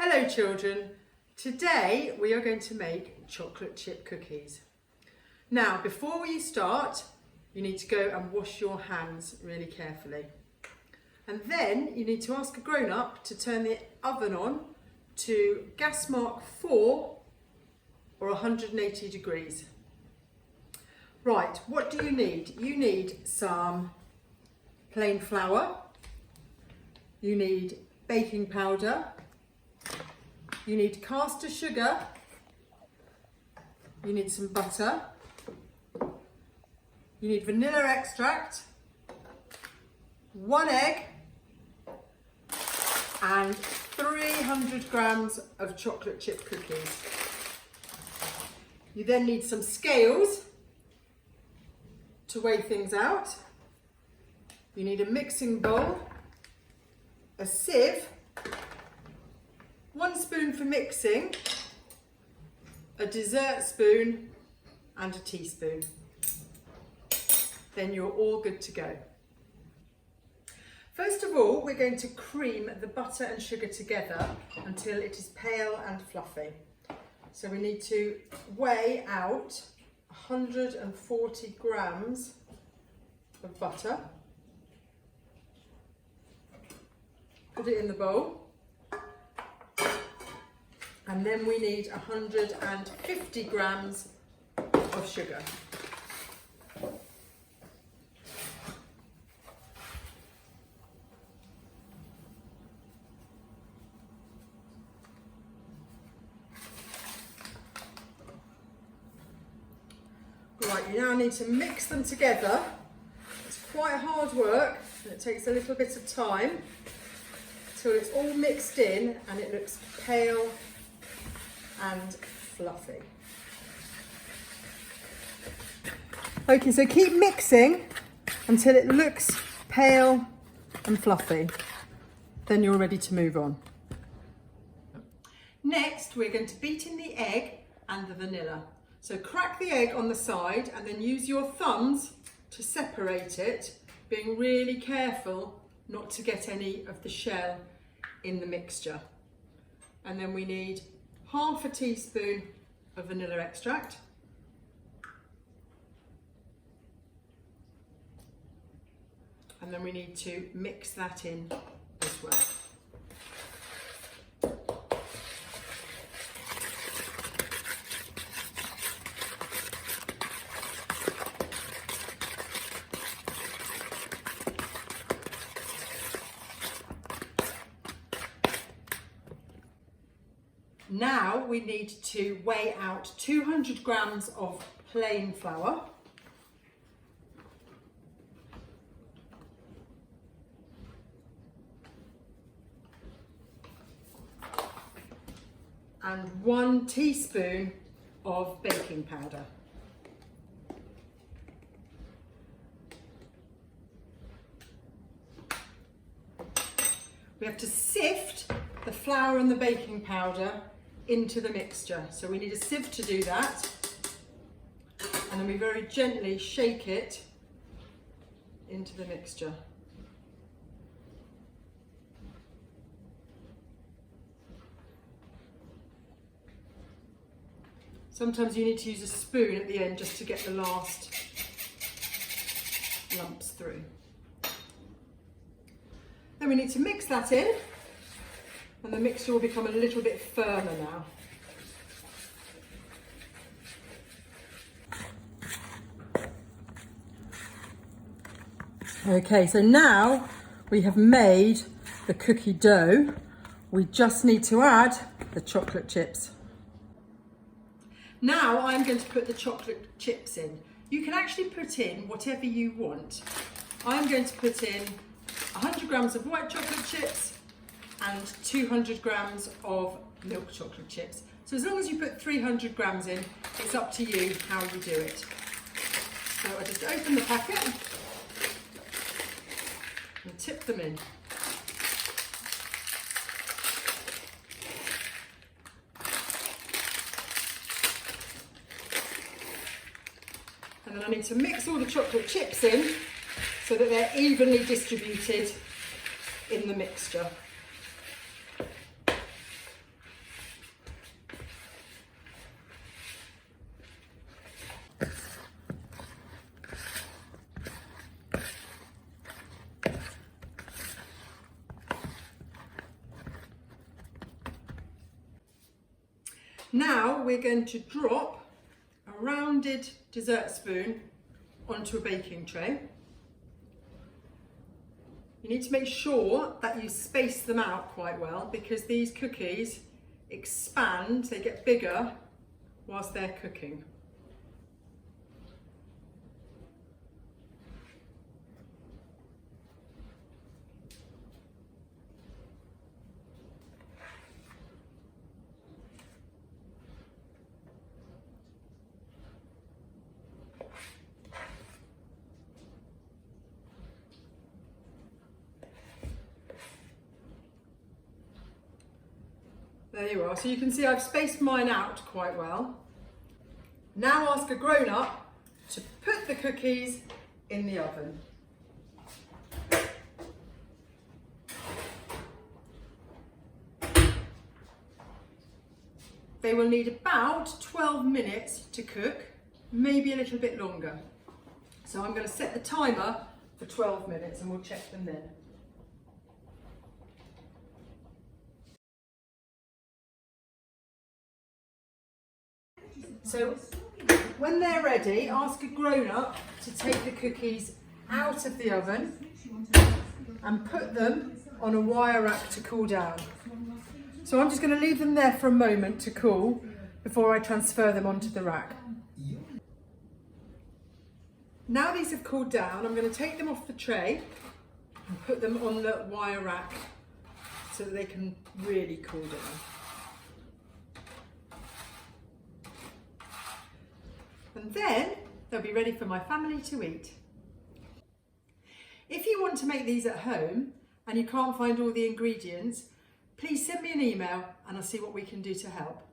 Hello children, today we are going to make chocolate chip cookies. Now before you start, you need to go and wash your hands really carefully. And then you need to ask a grown-up to turn the oven on to gas mark 4 or 180 degrees. Right, what do you need? You need some plain flour, you need baking powder, you need caster sugar, you need some butter, you need vanilla extract, 1 egg and 300 grams of chocolate chip cookies. You then need some scales to weigh things out. You need a mixing bowl, a sieve, 1 spoon for mixing, a dessert spoon and a teaspoon. Then you're all good to go. First of all, we're going to cream the butter and sugar together until it is pale and fluffy. So we need to weigh out 140 grams of butter. Put it in the bowl. And then we need 150 grams of sugar. Right, you now need to mix them together. It's quite hard work and it takes a little bit of time until it's all mixed in and it looks pale and fluffy. Okay, so keep mixing until it looks pale and fluffy. Then you're ready to move on. Next, we're going to beat in the egg and the vanilla. So crack the egg on the side and then use your thumbs to separate it, being really careful not to get any of the shell in the mixture. And then we need half a teaspoon of vanilla extract. And then we need to mix that in as well. Now we need to weigh out 200 grams of plain flour. And 1 teaspoon of baking powder. We have to sift the flour and the baking powder into the mixture. So we need a sieve to do that. And then we very gently shake it into the mixture. Sometimes you need to use a spoon at the end just to get the last lumps through. Then we need to mix that in, and the mixture will become a little bit firmer now. Okay, so now we have made the cookie dough. We just need to add the chocolate chips. Now I'm going to put the chocolate chips in. You can actually put in whatever you want. I'm going to put in 100 grams of white chocolate chips and 200 grams of milk chocolate chips. So as long as you put 300 grams in, it's up to you how you do it. So I just open the packet and tip them in. And then I need to mix all the chocolate chips in so that they're evenly distributed in the mixture. Now we're going to drop a rounded dessert spoon onto a baking tray. You need to make sure that you space them out quite well, because these cookies expand, they get bigger whilst they're cooking. There you are. So you can see I've spaced mine out quite well. Now ask a grown-up to put the cookies in the oven. They will need about 12 minutes to cook, maybe a little bit longer. So I'm going to set the timer for 12 minutes and we'll check them then. So when they're ready, ask a grown-up to take the cookies out of the oven and put them on a wire rack to cool down. So I'm just going to leave them there for a moment to cool before I transfer them onto the rack. Now these have cooled down, I'm going to take them off the tray and put them on the wire rack so that they can really cool down. And then they'll be ready for my family to eat. If you want to make these at home and you can't find all the ingredients, please send me an email and I'll see what we can do to help.